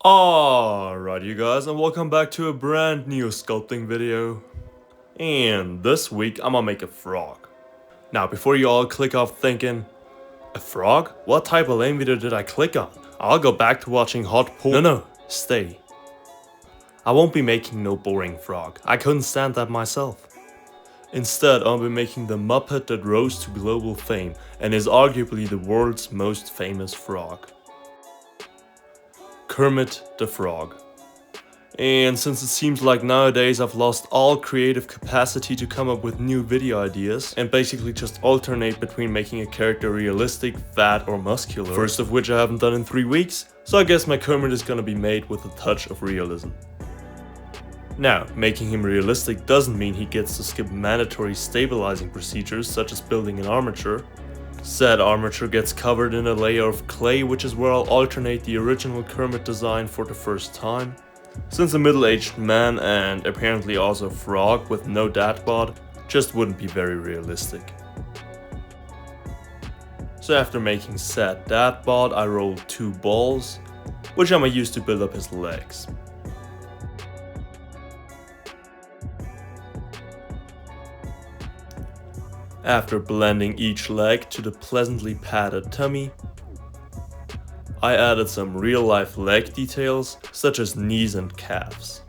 Alright you guys, and welcome back to a brand new sculpting video. And this week I'm gonna make a frog. Now before you all click off thinking, a frog? What type of lame video did I click on? I'll go back to watching hot porn. No, stay. I won't be making no boring frog. I couldn't stand that myself. Instead, I'll be making the Muppet that rose to global fame and is arguably the world's most famous frog. Kermit the Frog. And since it seems like nowadays I've lost all creative capacity to come up with new video ideas and basically just alternate between making a character realistic, fat or muscular, first of which I haven't done in 3 weeks, so I guess my Kermit is gonna be made with a touch of realism. Now, making him realistic doesn't mean he gets to skip mandatory stabilizing procedures such as building an armature. Said armature gets covered in a layer of clay, which is where I'll alternate the original Kermit design for the first time. Since a middle-aged man and apparently also a frog with no dad bod just wouldn't be very realistic. So after making said dad bod, I rolled 2 balls, which I'ma use to build up his legs. After blending each leg to the pleasantly padded tummy, I added some real-life leg details such as knees and calves.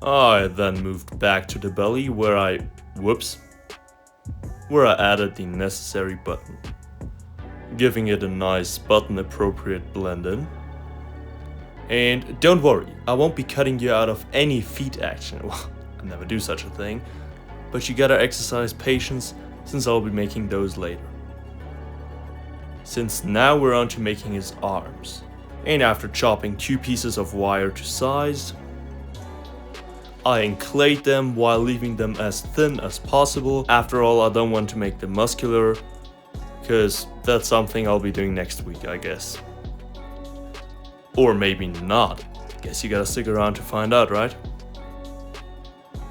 I then moved back to the belly where I added the necessary button, giving it a nice button-appropriate blend in. And don't worry, I won't be cutting you out of any feet action. Well, I never do such a thing. But you gotta exercise patience, since I'll be making those later. Since now we're on to making his arms. And after chopping 2 pieces of wire to size, I enclayed them while leaving them as thin as possible. After all, I don't want to make them muscular, cause that's something I'll be doing next week, I guess. Or maybe not. Guess you gotta stick around to find out, right?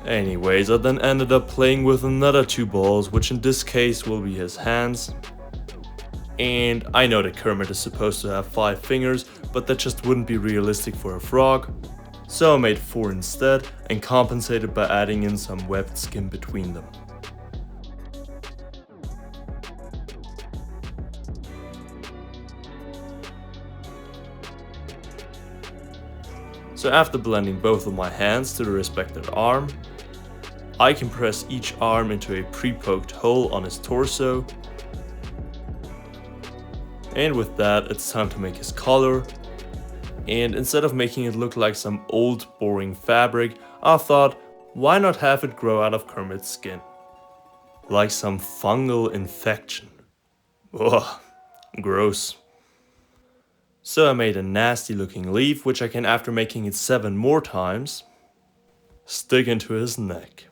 Anyways, I then ended up playing with another 2 balls, which in this case will be his hands. And I know that Kermit is supposed to have 5 fingers, but that just wouldn't be realistic for a frog. So I made 4 instead, and compensated by adding in some webbed skin between them. So after blending both of my hands to the respective arm, I can press each arm into a pre-poked hole on his torso. And with that, it's time to make his collar. And instead of making it look like some old boring fabric, I thought, why not have it grow out of Kermit's skin? Like some fungal infection. Ugh, gross. So I made a nasty looking leaf, which I can, after making it 7 more times, stick into his neck.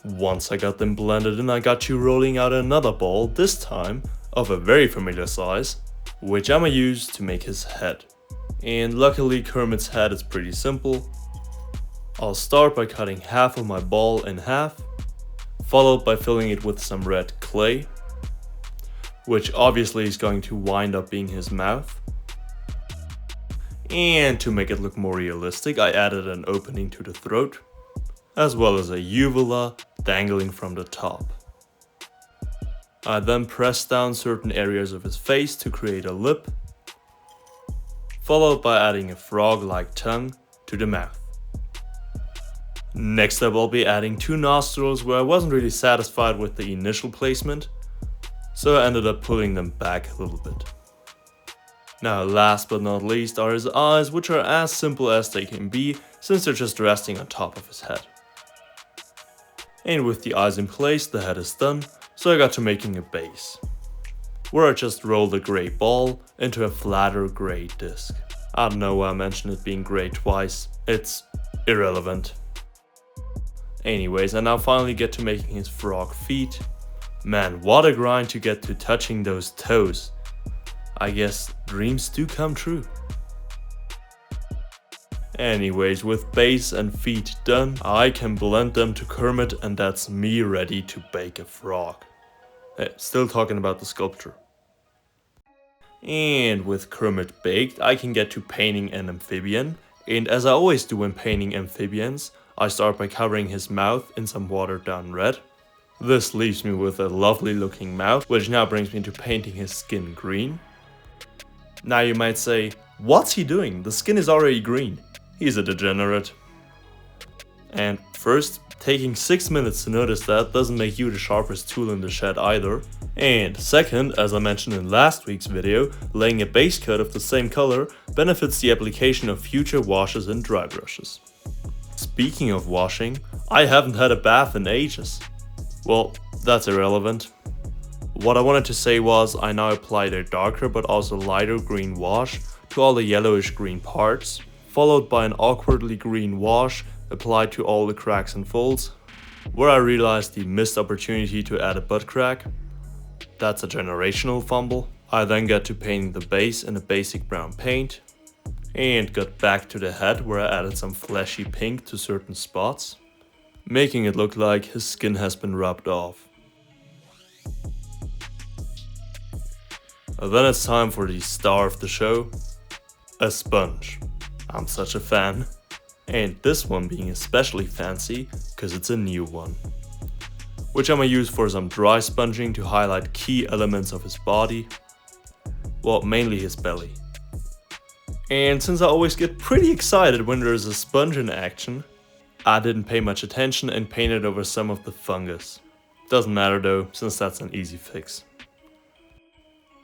Once I got them blended in, I got you rolling out another ball, this time of a very familiar size, which I'ma use to make his head. And luckily Kermit's head is pretty simple. I'll start by cutting half of my ball in half, followed by filling it with some red clay, which obviously is going to wind up being his mouth. And to make it look more realistic, I added an opening to the throat, as well as a uvula dangling from the top. I then pressed down certain areas of his face to create a lip, followed by adding a frog-like tongue to the mouth. Next up, I'll be adding 2 nostrils where I wasn't really satisfied with the initial placement, so I ended up pulling them back a little bit. Now last but not least are his eyes, which are as simple as they can be since they're just resting on top of his head. And with the eyes in place, the head is done, so I got to making a base, where I just rolled a grey ball into a flatter grey disc. I don't know why I mentioned it being grey twice, it's irrelevant. Anyways, I now finally get to making his frog feet. Man, what a grind to get to touching those toes. I guess dreams do come true. Anyways, with base and feet done, I can blend them to Kermit, and that's me ready to bake a frog. Still talking about the sculpture. And with Kermit baked, I can get to painting an amphibian. And as I always do when painting amphibians, I start by covering his mouth in some watered down red. This leaves me with a lovely looking mouth, which now brings me to painting his skin green. Now you might say, what's he doing? The skin is already green. He's a degenerate. And first, taking 6 minutes to notice that doesn't make you the sharpest tool in the shed either. And second, as I mentioned in last week's video, laying a base coat of the same color benefits the application of future washes and dry brushes. Speaking of washing, I haven't had a bath in ages. Well, that's irrelevant. What I wanted to say was I now applied a darker but also lighter green wash to all the yellowish green parts, followed by an awkwardly green wash applied to all the cracks and folds, where I realized the missed opportunity to add a butt crack. That's a generational fumble. I then got to painting the base in a basic brown paint, and got back to the head where I added some fleshy pink to certain spots, making it look like his skin has been rubbed off. Then it's time for the star of the show, a sponge. I'm such a fan. And this one being especially fancy because it's a new one, which I'm gonna use for some dry sponging to highlight key elements of his body, well, mainly his belly. And since I always get pretty excited when there's a sponge in action, I didn't pay much attention and painted over some of the fungus. Doesn't matter though, since that's an easy fix.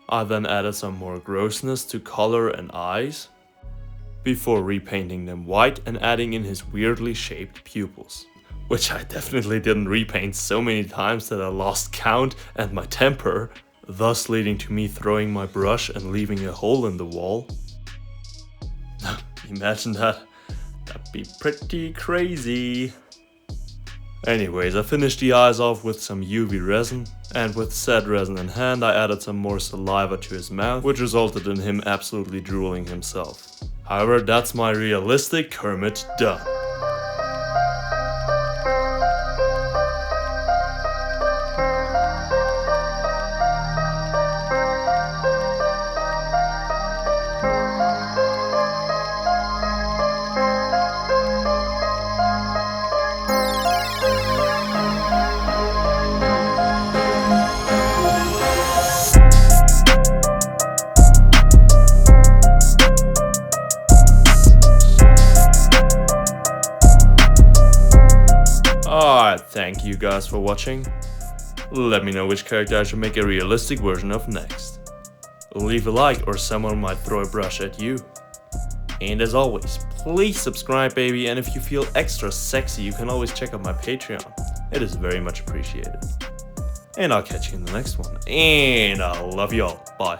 I then added some more grossness to color and eyes, before repainting them white and adding in his weirdly shaped pupils, which I definitely didn't repaint so many times that I lost count and my temper, thus leading to me throwing my brush and leaving a hole in the wall. Imagine that, that'd be pretty crazy. Anyways, I finished the eyes off with some UV resin, and with said resin in hand I added some more saliva to his mouth, which resulted in him absolutely drooling himself. However, that's my realistic Kermit done. Alright, thank you guys for watching. Let me know which character I should make a realistic version of next. Leave a like or someone might throw a brush at you. And as always, please subscribe baby, and if you feel extra sexy you can always check out my Patreon. It is very much appreciated. And I'll catch you in the next one. And I love y'all. Bye.